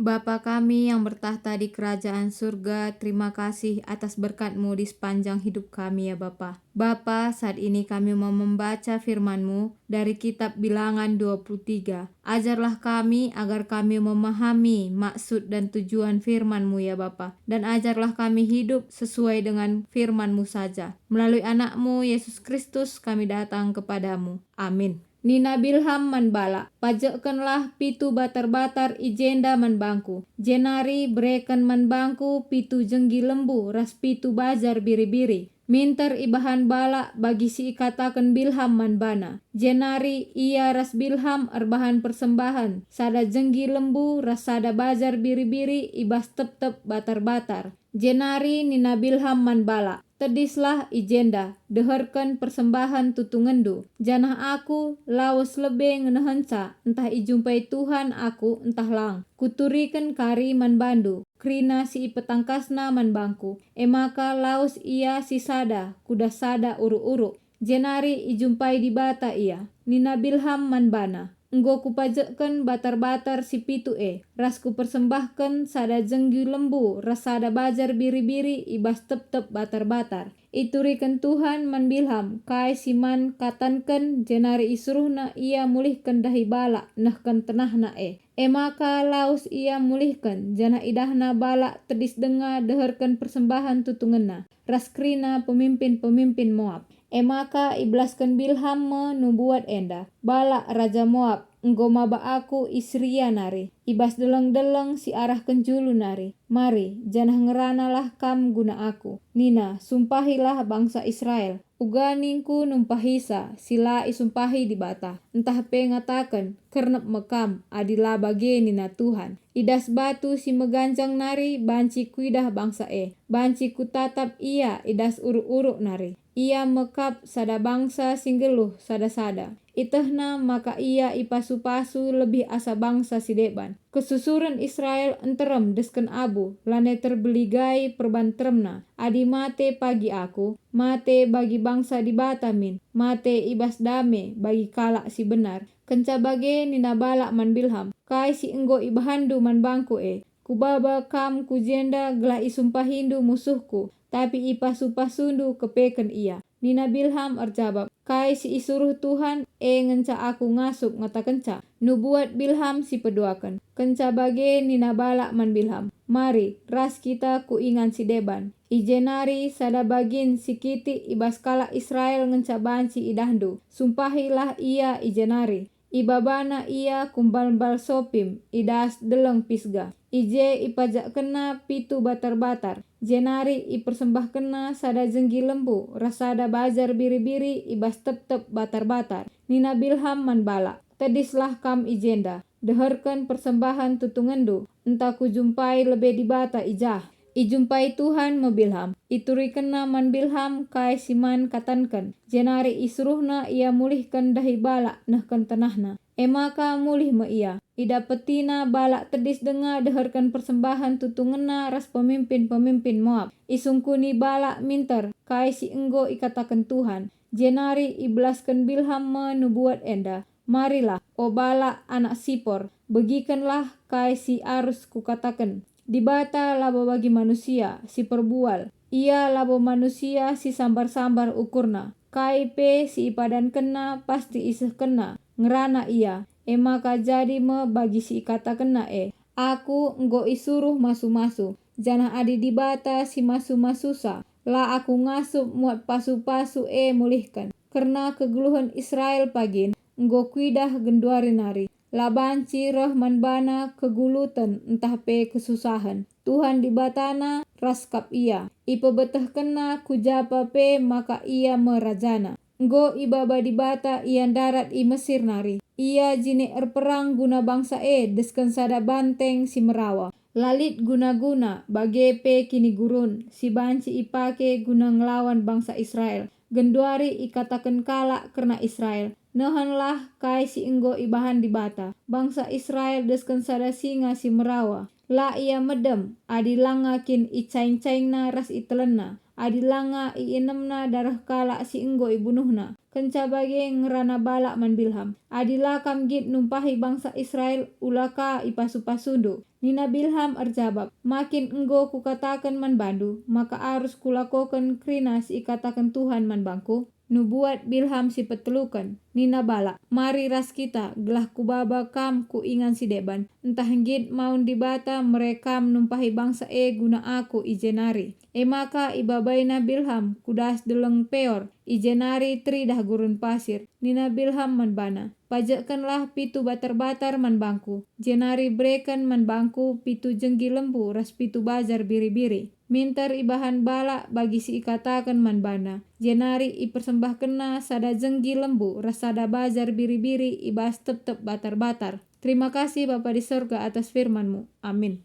Bapa kami yang bertahta di kerajaan surga, terima kasih atas berkat-Mu di sepanjang hidup kami ya Bapa. Bapa, saat ini kami mau membaca firman-Mu dari kitab Bilangan 23. Ajarlah kami agar kami memahami maksud dan tujuan firman-Mu ya Bapa. Dan ajarlah kami hidup sesuai dengan firman-Mu saja. Melalui anak-Mu Yesus Kristus kami datang kepadamu. Amin. Nina Bilham manbala, pajakkanlah pitu batar-batar ijenda manbangku. Jenari bereken manbangku pitu jenggi lembu ras pitu bajar biri-biri. Minter ibahan bala bagi si ikatakan Bilham manbana. Jenari ia ras Bilham erbahan persembahan. Sada jenggi lembu ras sada bajar biri-biri ibas tep-tep batar-batar. Jenari Nina Bilham manbala. Tedislah ijenda, deherkan persembahan tutungendu. Janah aku lawas lebe ngenehenca, entah ijumpai Tuhan aku entah lang. Kuturikan kari manbandu, krina si ipetangkasna manbangku. Emaka laus ia si sada, kuda sada uru-uru. Jenari ijumpai di bata ia, Nina Bilham manbana. Enggo kupajakkan batar-batar si pitu ras kupersembahkan sada jenggi lembu, ras sada bajar biri-biri ibas tep-tep batar-batar. Iturikan Tuhan man Bilham, kai siman katankan jenari isuruhna ia mulihkan dahi bala, nahkan tenahna Emaka laus ia mulihkan, jana idahna bala tedis denga deherkan persembahan tutungenna. Raskrina pemimpin-pemimpin Moab. Emaka iblaskan Bilham nubuat enda. Bala Raja Moab, enggo maba aku Isria nari. Ibas deleng-deleng si arah kenjulu nari. Mari, janah ngeranalah kam guna aku. Nina, sumpahilah bangsa Israel. Uganingku numpahisa, sila isumpahi di bata. Entah pengatakan, kernep mekam, adila bage nina Tuhan. Idas batu si meganjang nari, banci kuidah bangsa Banci ku tatap ia, idas uruk-uruk nari. Ia mekap sada bangsa singgeluh sada-sada. Itehna maka ia ipasu-pasu lebih asa bangsa si deban. Kesusuran Israel enterem desken abu, lane terbeligai perbantremna. Adi mate pagi aku, mate bagi bangsa di batamin, mate ibas dame bagi kalak si benar. Kenca bage nina balak man Bilham, kai si enggo ibahandu man bangku Kubaba kam kujenda gelah isumpahindu musuhku, tapi ipasu-pasundu kepeken ia. Nina Bilham erjawab, kai si isuruh Tuhan ngenca aku ngasuk ngata kenca. Nubuat Bilham si peduakan. Kenca bage nina balak man Bilham. Mari, ras kita kuingan si deban. Ijenari sada bagin si kiti ibas kala Israel ngenca banci idahdu. Sumpahilah ia ijenari. Ibabana ia kumbal-bal sopim, idas deleng pisga. Ije ipajak kena pitu batar-batar. Jenari ipersembah kena sada jenggi lembu, rasada bajar biri-biri ibas tep-tep batar-batar. Nina Bilham manbala, tedislah kam ijenda, deherkan persembahan tutungendu, entah kujumpai lebe di bata ijah. Ijumpai Tuhan Bilham, ituri kena man Bilham kai siman katankan. Jenari isuruhna ia mulihkan dahi bala nahkan tanahna. Emaka mulih ia. Ida petina bala tedis denga deherkan persembahan tutungena ras pemimpin-pemimpin Moab. Isungkuni bala minter kai si enggo ikatakan Tuhan. Jenari iblaskan Bilham nubuat enda. Marilah, o bala anak Sipor, begikanlah kai si arus kukatakan. Di bata labo bagi manusia si perbual. Ia labo manusia si sambar-sambar ukurna. Kaipe si ipadan kena pasti iseh kena. Ngerana ia. Emaka jadi bagi si kata kena Aku enggo isuruh masu-masu. Janah adi di bata si masu-masusa. La aku ngasup muat pasu-pasu mulihkan. Karena kegeluhan Israel pagin. Enggo kuidah genduari nari. Labanci roh manbana kegulutan entah pe kesusahan. Tuhan di batana raskap ia. Ipa betah kena kujapa pe maka ia merajana. Nggo ibaba di bata ian darat i Mesir nari. Ia jine erperang guna bangsa desken sada banteng si merawa. Lalit guna-guna bage pe kini gurun. Si banci ipake guna ngelawan bangsa Israel. Genduari ikatakan kala karena Israel. Nehanlah kai si enggo ibahan di bata. Bangsa Israel desken sada singa si merawa. La ia medem, adi langa kin icaing-caingna ras itelena. Adi langa iinemna darah kala si enggo ibunuhna. Kenca bage ngerana balak man Bilham. Adi lakam git numpahi bangsa Israel ulaka ipasu-pasundu. Nina Bilham arjabab, makin enggo kukatakan man bandu, maka arus kulakokan krina si ikatakan Tuhan man bangku. Nubuat Bilham si petelukan, Nina bala, mari ras kita, gelah kubaba kam ku ingan si deban. Entah henggit maun dibata mereka menumpahi bangsa guna aku ijenari. Maka ibabaina Bilham kudas deleng peor, ijenari tri dah gurun pasir. Nina Bilham man bana, pajakkanlah pitu batar-batar man bangku. Jenari brekan man bangku pitu jenggi lembu ras pitu bajar biri-biri. Mintar ibahan bala bagi si ikatakan man bana. Jenari ipersembahkena sada jenggi lembu ras sada bajar biri-biri ibas tep-tep batar-batar. Terima kasih Bapa di sorga atas firman-Mu. Amin.